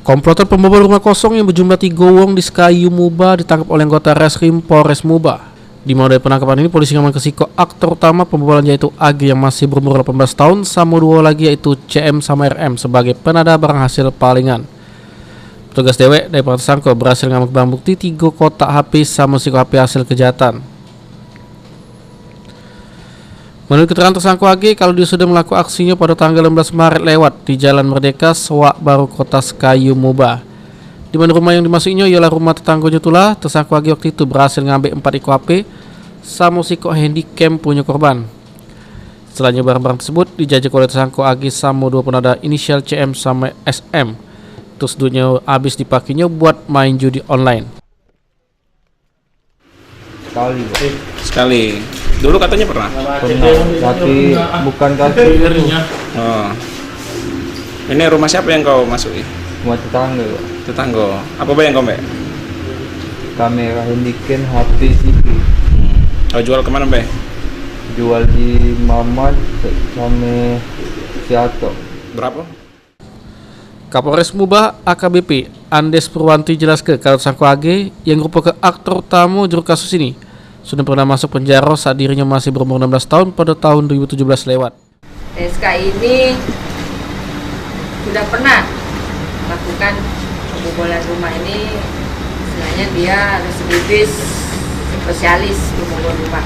Komplotan pembobol rumah kosong yang berjumlah 3 wong di Sekayu Muba ditangkap oleh anggota Reskrim Polres Muba. Di mana dari penangkapan ini, polisi mengamankan Siko aktor utama pembobolan yaitu AG yang masih berumur 18 tahun, sama 2 lagi yaitu CM sama RM sebagai penada barang hasil palingan. Petugas dewek dari para tersangka berhasil mengamankan barang bukti 3 kotak HP sama Siko HP hasil kejahatan. Menurut keterangan tersangka AG, kalau dia sudah melakukan aksinya pada tanggal 16 Maret lewat di Jalan Merdeka, Sewak Baru, Kota Sekayu Muba. Di mana rumah yang dimasukinya ialah rumah tetangganya Tula. Tersangka AG waktu itu berhasil mengambil 4 ekor HP sama Siko handycam punya korban. Setelahnya barang-barang tersebut dijajak oleh tersangka AG sama 2 penada inisial CM sama SM. Terus duitnya habis dipakainya buat main judi online. Sekali. Dulu katanya pernah, tapi bukan kaki. Oh. Ini rumah siapa yang kau masuki? Rumah tetangga, Pak. Tetangga. Apa bayang kau, Mbak? Kamera handycam, HP CP. Kau jual kemana, Mbak? Jual di Mamat sama Siato. Berapa? Kapolres Muba AKBP Andes Purwanti jelaskan kalau tersangka AG yang merupakan aktor utama juru kasus ini sudah pernah masuk penjara saat dirinya masih berumur 16 tahun pada tahun 2017 lewat. SK ini sudah pernah melakukan pembobolan rumah ini. Sebenarnya dia residivis spesialis pembobol rumah.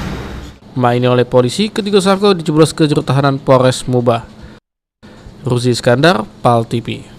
Ini oleh polisi, ketiga tersangka dijeblos ke juru tahanan Polres Muba. Ruzi Iskandar, PAL TV.